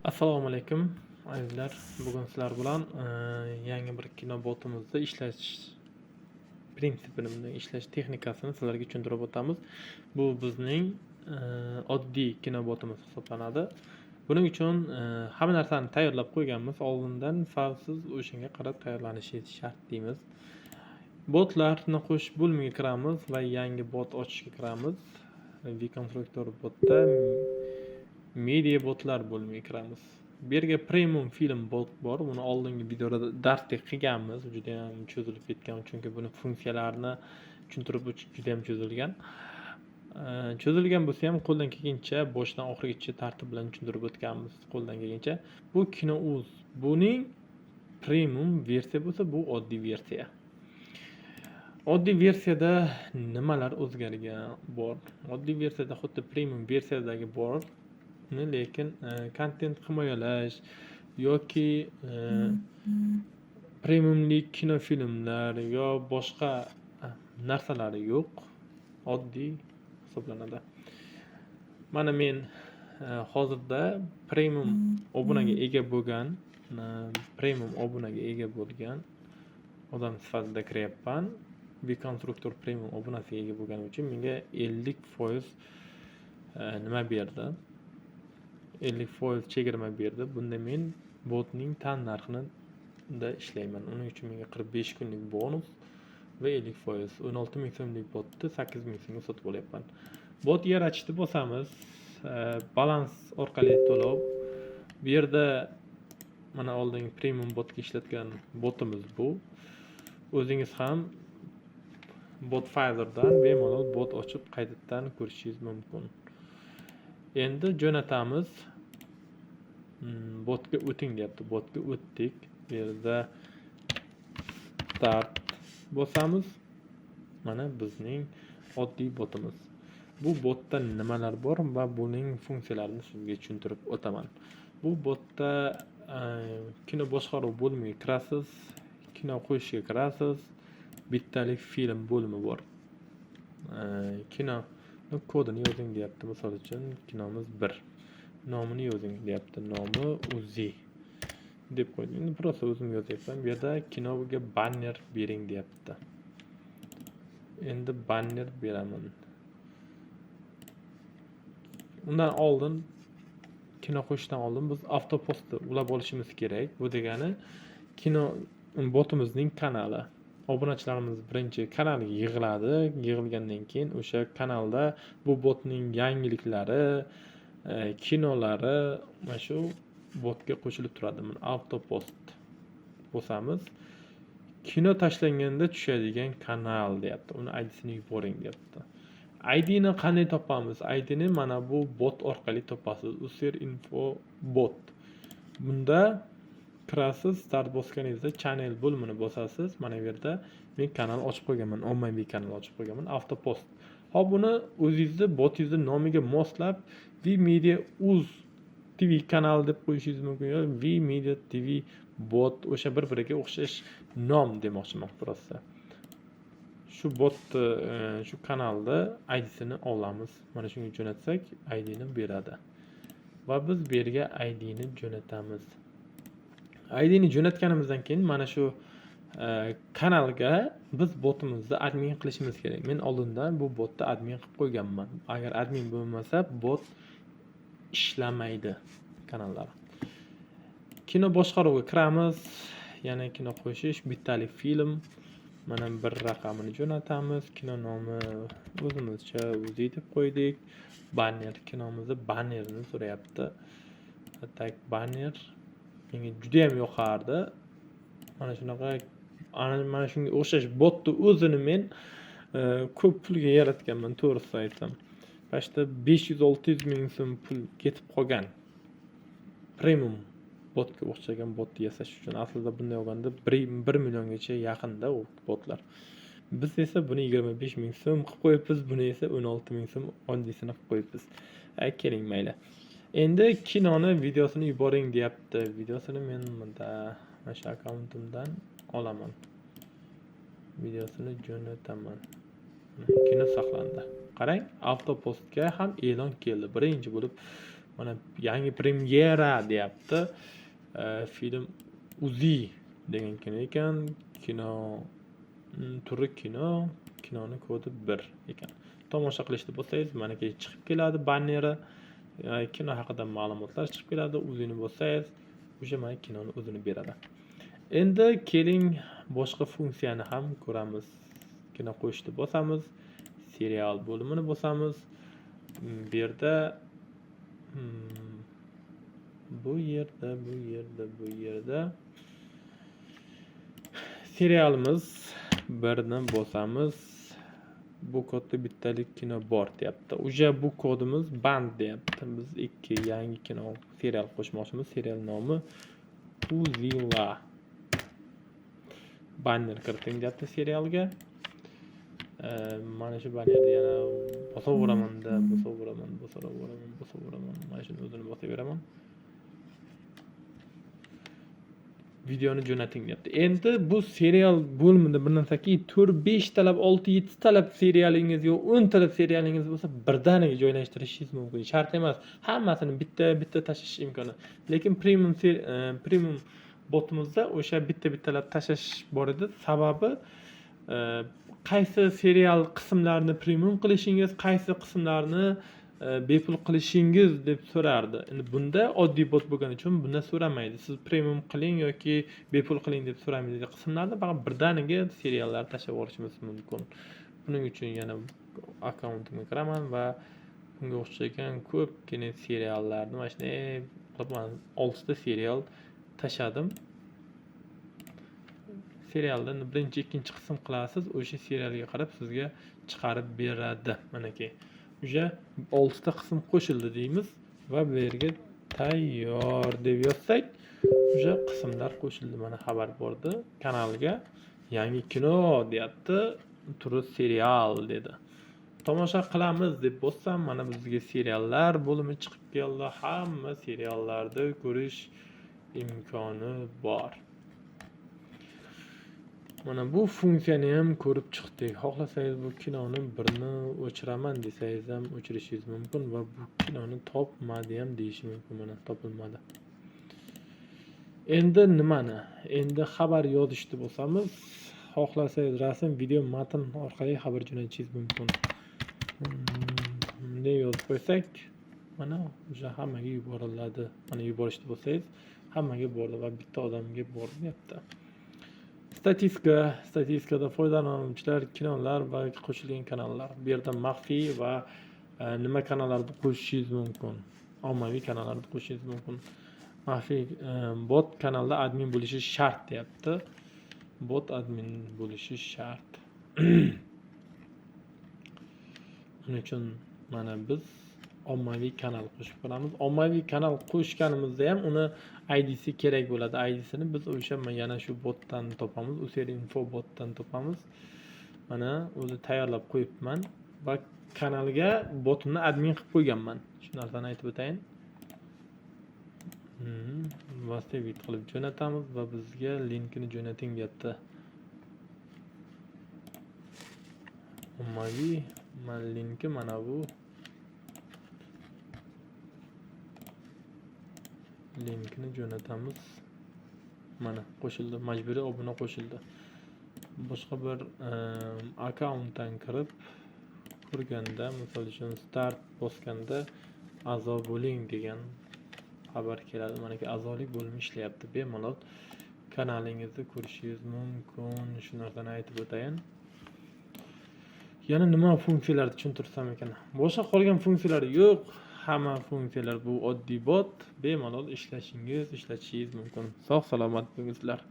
Assalomu alaykum azizlar. Bugun sizlar bilan yangi bir kino botimizda ishlash prinsipini, ishlash texnikasini sizlarga tushuntirib o'tamiz. Bu bizning oddiy kino botimiz hisoblanadi. Buning uchun hamma narsani tayyorlab qo'yganmiz. Oldindan siz o'shanga qarab tayyorlanishingiz shart deymiz. Botlarni qo'shib bo'limiga kiramiz va yangi bot ochishga kiramiz. Vkonstruktor botda media botlar bo'limiga kiramiz. Bu yerga premium film bot bor. Buni oldingi videoda darsdek qilganmiz. Juda ham cho'zilib ketgan, chunki buni funksiyalarini tushuntirib juda ham cho'zilgan. Cho'zilgan bo'lsa ham qo'ldan kelgancha boshdan oxirigacha tartib bilan tushuntirib o'tganmiz. Qo'ldan kelgancha. Bu KinoUz. Buning premium versiya bo'lsa, bu oddiy versiya. Oddiy versiyada nimalar o'zgargan bor? Oddiy versiyada xuddi premium versiyadagi bor. Lekin kontent himoyalash yoki premiumlik kinofilmlar yo boshqa narsalari yo'q. Oddiy hisoblanadi. Mana men hozirda premium obunaga ega bo'lgan odam sifatida kiryapman. Vkonstruktor premium obunasiga ega bo'lganim uchun menga 50% nima berdi? 50% chegirma berdi. Bunda men botning tan narxida ishlayman. Uning uchun menga 45 kunlik bonus va 50%, 16 ming so'mlik botni 8 ming so'mga sotib olyapman. Bot yaratishni bosamiz. Balans orqali to'lov. Bu yerda mana oldingi premium botga ishlatgan botimiz bu. O'zingiz ham bot Fiverrdan bemalol bot ochib qaytadan ko'rishingiz mumkin. Endi jo'natamiz. Botga o'ting deyapti. Botga o'tdik. Bu yerda start bosamiz. Mana bizning oddiy botimiz. Bu botda nimalar bor va buning funksiyalarini sizga tushuntirib o'taman. Bu botda kino boshqaruv bo'limiga kirasiz, kino qo'yishga kirasiz. Bittalik film bo'limi bor. Kino kodini yozing deyapti. Misol uchun kinomiz 1. Nomini yozing deyapti. Nomi Uzi deb qo'ydim. Endi prosta o'zim yozyapman. Bu yerda kinoga banner bering deyapti. Endi banner beraman. Undan oldin kino qo'yishdan oldin biz avtopostni ulab olishimiz kerak. Bu degani kino botimizning kanali. Obunachilarimiz birinchi kanalga yig'iladi. Yig'ilgandan keyin o'sha kanalda bu botning yangiliklari, kinolari mana shu botga qo'shilib turadi. Mana avtopost bosamiz. Kino tashlanganda tushadigan kanal deyapti. Uni ID'sini yuboring deyapti. ID'ni qanday topamiz? ID'ni mana bu bot orqali topasiz. User info bot. Bunda kirasiz, start bosganingizda channel bo'lmini bosasiz. Mana bu yerda men kanal ochib qo'yganman, ommaviy kanal ochib qo'yganman, avtopost. Hop, buni o'zingizni botingizni nomiga moslab Vmedia Uz TV kanal deb qo'yishingiz mumkin yoki Vmedia TV bot, o'sha bir-biriga o'xshash nom demoqchiman prosta. Shu botni, shu kanalda ID'sini olamiz. Mana shunga jo'natsak, ID'ni beradi. Va biz bu yerga ID'ni jo'natamiz. ID'ni jo'natganimizdan keyin mana shu kanalga biz botimizni admin qilishimiz kerak. Men oldindan bu botni admin qilib qo'yganman. Agar admin bo'lmasa, bot ishlamaydi kanallar. Kino boshqaruviga kiramiz. Yana kino qo'shish, bittalik film. Mana bir raqamini jo'natamiz. Kino nomi o'zimizcha Uzi deb qo'ydik. Banner, kinomizni bannerini so'rayapti. Atak banner menga juda ham yoqardi. Mana shunaqa, mana shunga o'xshash botni o'zini men ko'p pulga yaratganman, to'g'risini aytsam. Başta 500-600 ming so'm pul ketib qolgan. Premium botga o'xshagan botni yasash uchun aslida bunday olganda 1 milliongacha yaqinda u botlar. Biz esa buni 25 ming so'm qilib qo'yibmiz, buni esa 16 ming so'm oddiysini qilib qo'yibmiz. Keling mayli. Endi kinoni videosini yuboring deyapti. Videosini men bunda mana shu akkauntimdan olaman. Videosini jo'nataman. Kino saqlandi. Qarang, avtopostga ham e'lon keldi. Birinchi bo'lib Mana yangi premyera deyapti. Film Uzi degan kino ekan. Kino turi kinoni kodi 1 ekan. Tomosha qilishni bo'lsangiz, mana ki chiqib keladi banneri. Kino haqida ma'lumotlar chiqib keladi. Uzini bo'lsangiz, o'sha mana kinoni o'zini beradi. Endi keling boshqa funksiyani ham ko'ramiz. Kino qo'shishni bosamiz, serial bo'limini bosamiz. Bu yerda bu yerda serialimiz birni bosamiz. Bu kodda bittalik kino bor deyapti. O'sha bu kodimiz band deyapti. Biz ikki yangi kino serial qo'shmoqchimiz. Serial nomi Uzila. Banner kiriting deyapti serialga. Mana shu bannerni yana bosaveraman. Mana shuni o'zini bosaveraman. Videoni jo'nating deyapti. Endi bu serial bo'limida bir narsaki 4-5 talab, 6-7 talab serialingiz yo'q, 10 talab serialingiz bo'lsa birdaniga joylashtirishingiz mumkin. Shart emas. Hammasini bitta tashish imkoni. Lekin premium botimizda o'sha bittalab tashish bor edi. Sababi qaysi serial qismlarini premium qilishingiz, qaysi qismlarini bepul qilishingiz deb so'rardi. Endi bunda oddiy bot bo'lgani uchun bunda so'ramaydi. Siz premium qiling yoki bepul qiling deb so'ramaydi. Qismlarda faqat birdaniga seriallar tashlab olishingiz mumkin. Buning uchun yana akkauntimga kiraman va bunga o'xshagan ko'pgina seriallarni mana shunday 6 ta serial tashladim. Serialdan birinchi, ikkinchi qism qilasiz, o'sha serialga qarab sizga chiqarib beradi. Mana ki o'sha 6 ta qism qo'shildi deymiz va bu yerga tayyor deb yozsak, o'sha qismlar qo'shildi. Mana xabar bordi kanalga. Yangi kino deyapti, turi serial dedi. Tomosha qilamiz deb bossam, mana bizga seriallar bo'limi chiqib keldi. Hamma seriallarni ko'rish imkoni bor. Mana bu funksiyani ham ko'rib chiqdik. Xohlasangiz bu kinoni birini o'chiraman desangiz ham o'chirishingiz mumkin va bu kinoni topmadi ham deyish mumkin. Mana topilmadi. Endi nimani? Endi xabar yozishni bo'lsamiz, xohlasangiz rasm, video, matn orqali xabar jo'natishingiz mumkin. Bunday yozib qo'ysak, mana o'sha hammaga yuboriladi. Mana yuborishni bo'lsangiz, hammaga bordi va bitta odamga bordi deyapti. Statistikada foydalanuvchilar, kinolar va qo'shilgan kanallar. Bu yerda maxfiy va nima kanallarni qo'shishingiz mumkin. Ommaviy kanallarni qo'shishingiz mumkin. Maxfiy bot kanalda admin bo'lishi shart deyapti. Bot admin bo'lishi shart. Buning uchun mana biz ommaviy kanal qo'shib qolamiz. Ommaviy kanal qo'shganimizda ham uni ID'si kerak bo'ladi. ID'sini biz o'sha yana shu botdan topamiz. Userinfo botdan topamiz. Mana o'zi tayyorlab qo'yibman va kanalga botimni admin qilib qo'yganman. Shu narsani aytib o'tayin. Vastavit qilib jo'natamiz va bizga linkini jo'nating deyapti. Ommaviy linki mana bu. Linkini jo'natamiz. Mana qo'shildi, majburiy obuna qo'shildi. Boshqa bir akkauntdan kirib ko'rganda, misol uchun start bosganda a'zo bo'ling degan xabar keladi. Mana ki a'zolik bo'limi ishlayapti. Bemalol kanalingizni ko'rishingiz mumkin. Shu narsani aytib o'tayin. Yana nima funksiyalarni tushuntirsam ekan? Boshqa qolgan funksiyalar yo'q. Hamma funksiyalar bu oddiy bot. Bemalol ishlatishingiz mumkin. Sog' salomat bo'linglar.